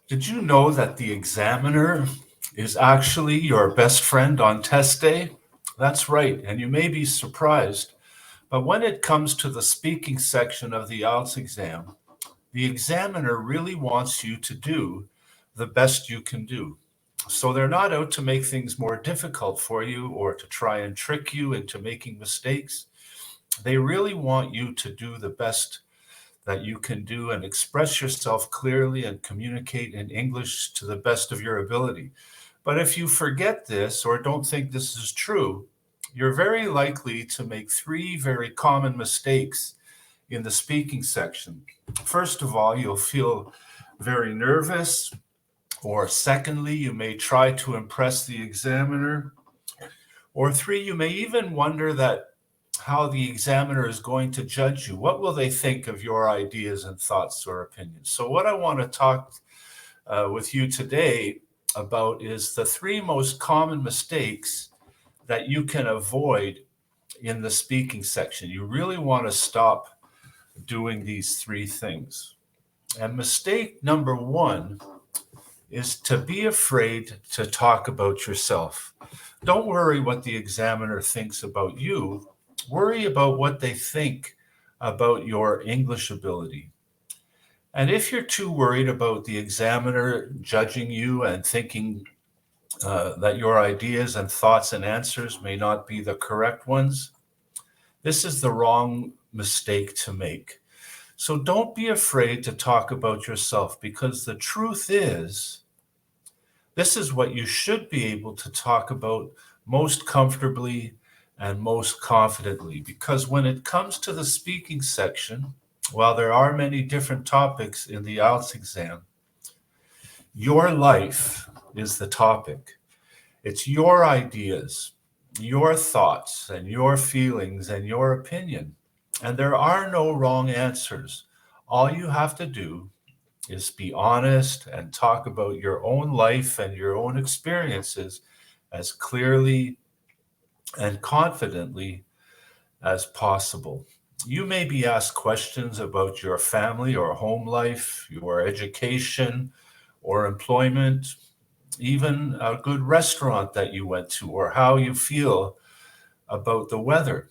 Did you know that the examiner is actually your best friend on test day? That's right, and you may be surprised, but when it comes to the speaking section of the IELTS exam, the examiner really wants you to do the best you can do. So they're not out to make things more difficult for you or to try and trick you into making mistakes. They really want you to do the best that you can do and express yourself clearly and communicate in English to the best of your ability. But if you forget this or don't think this is true, you're very likely to make three very common mistakes in the speaking section. First of all, you'll feel very nervous, or secondly, you may try to impress the examiner, or three, you may even wonder that how the examiner is going to judge you. What will they think of your ideas and thoughts or opinions? So what I want to talk with you today about is the three most common mistakes that you can avoid in the speaking section. You really want to stop doing these three things. And mistake number one is to be afraid to talk about yourself. Don't worry what the examiner thinks about you. Worry about what they think about your English ability. And if you're too worried about the examiner judging you and thinking that your ideas and thoughts and answers may not be the correct ones, this is the wrong mistake to make. So don't be afraid to talk about yourself, because the truth is, this is what you should be able to talk about most comfortably and most confidently. Because when it comes to the speaking section, while there are many different topics in the IELTS exam, your life is the topic. It's your ideas, your thoughts, and your feelings, and your opinion. And there are no wrong answers. All you have to do is be honest and talk about your own life and your own experiences as clearly and confidently as possible. You may be asked questions about your family or home life, your education or employment, even a good restaurant that you went to, or how you feel about the weather.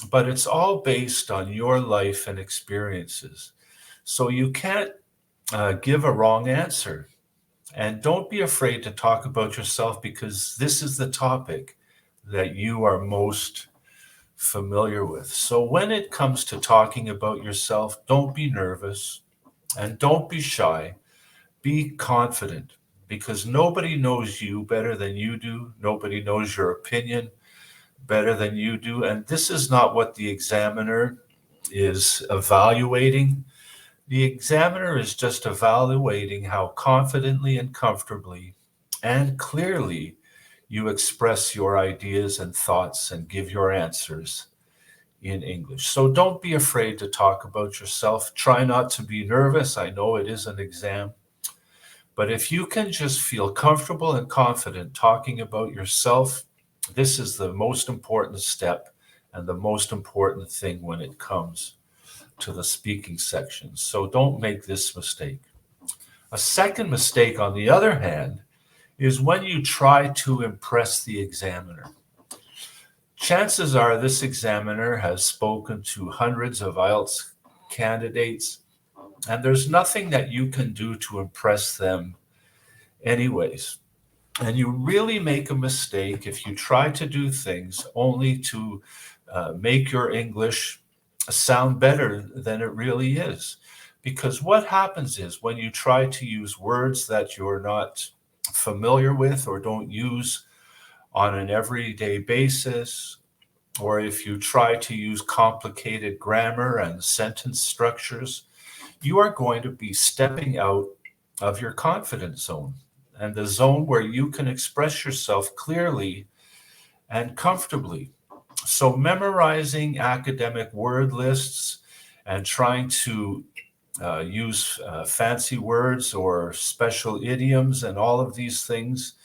But it's all based on your life and experiences. So you can't give a wrong answer. And don't be afraid to talk about yourself, because this is the topic that you are most familiar with. So when it comes to talking about yourself, don't be nervous and don't be shy. Be confident, because nobody knows you better than you do. Nobody knows your opinion better than you do. And this is not what the examiner is evaluating. The examiner is just evaluating how confidently and comfortably and clearly you express your ideas and thoughts and give your answers in English. So don't be afraid to talk about yourself. Try not to be nervous. I know it is an exam. But if you can just feel comfortable and confident talking about yourself, this is the most important step and the most important thing when it comes to the speaking section. So don't make this mistake. A second mistake, on the other hand, is when you try to impress the examiner. Chances are this examiner has spoken to hundreds of IELTS candidates, and there's nothing that you can do to impress them anyways. And you really make a mistake if you try to do things only to make your English sound better than it really is. Because what happens is, when you try to use words that you're not familiar with or don't use on an everyday basis, or if you try to use complicated grammar and sentence structures, you are going to be stepping out of your confidence zone, and the zone where you can express yourself clearly and comfortably. So memorizing academic word lists and trying to use fancy words or special idioms and all of these things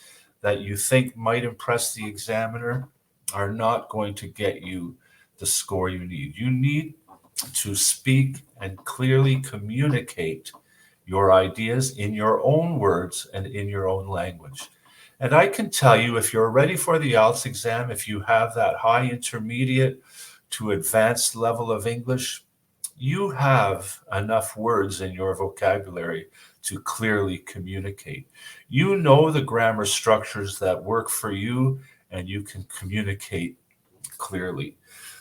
that you think might impress the examiner are not going to get you the score you need. You need to speak and clearly communicate your ideas in your own words and in your own language. And I can tell you, if you're ready for the IELTS exam, if you have that high intermediate to advanced level of English, you have enough words in your vocabulary to clearly communicate. You know the grammar structures that work for you, and you can communicate clearly.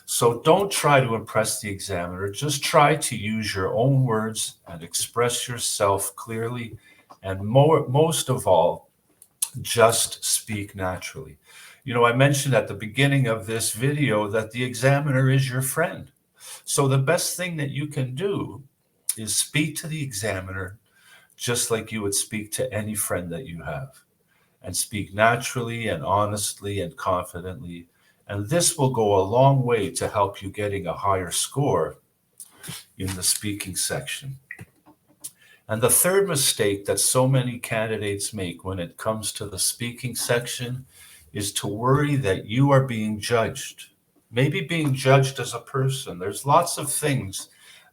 So don't try to impress the examiner. Just try to use your own words and express yourself clearly. And most of all, just speak naturally. I mentioned at the beginning of this video that the examiner is your friend. So the best thing that you can do is speak to the examiner just like you would speak to any friend that you have, and speak naturally and honestly and confidently. And this will go a long way to help you getting a higher score in the speaking section. And the third mistake that so many candidates make when it comes to the speaking section is to worry that you are being judged. Maybe being judged as a person. There's lots of things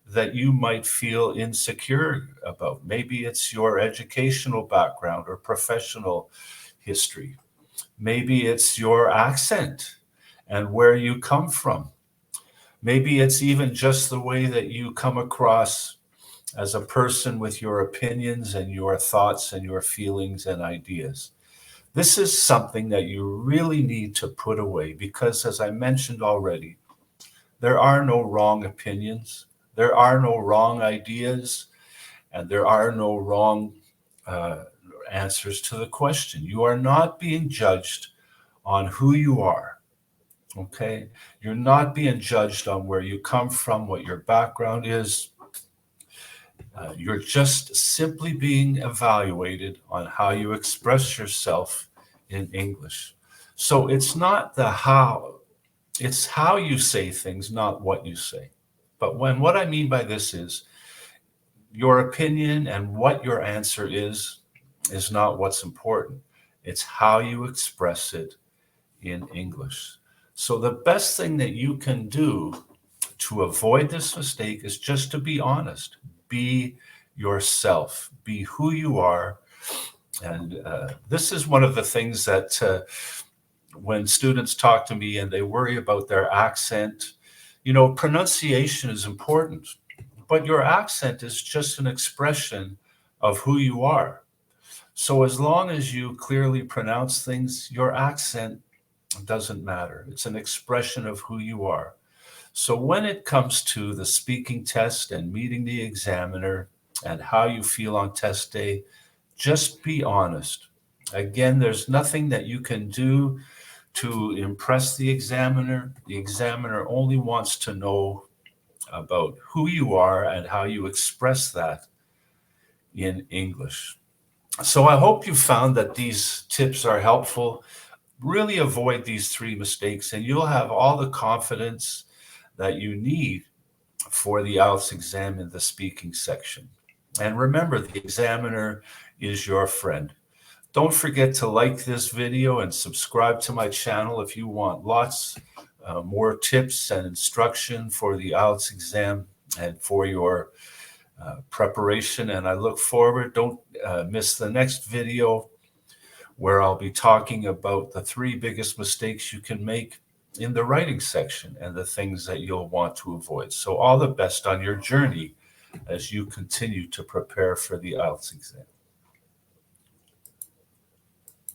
that you might feel insecure about. Maybe it's your educational background or professional history. Maybe it's your accent and where you come from. Maybe it's even just the way that you come across as a person with your opinions and your thoughts and your feelings and ideas. This is something that you really need to put away because, as I mentioned already, there are no wrong opinions, there are no wrong ideas, and there are no wrong answers to the question. You are not being judged on who you are. Okay? You're not being judged on where you come from, what your background is. You're just simply being evaluated on how you express yourself in English. So it's not the how, it's how you say things, not what you say. But what I mean by this is your opinion and what your answer is not what's important. It's how you express it in English. So the best thing that you can do to avoid this mistake is just to be honest. Be yourself. Be who you are. And this is one of the things that when students talk to me and they worry about their accent, pronunciation is important, but your accent is just an expression of who you are. So as long as you clearly pronounce things, your accent doesn't matter. It's an expression of who you are. So when it comes to the speaking test and meeting the examiner and how you feel on test day, just be honest. Again, there's nothing that you can do to impress the examiner. The examiner only wants to know about who you are and how you express that in English. So I hope you found that these tips are helpful. Really avoid these three mistakes and you'll have all the confidence that you need for the IELTS exam in the speaking section. And remember, the examiner is your friend. Don't forget to like this video and subscribe to my channel if you want lots more tips and instruction for the IELTS exam and for your preparation. And I look forward. Don't miss the next video where I'll be talking about the 3 biggest mistakes you can make in the writing section and the things that you'll want to avoid. So all the best on your journey as you continue to prepare for the IELTS exam.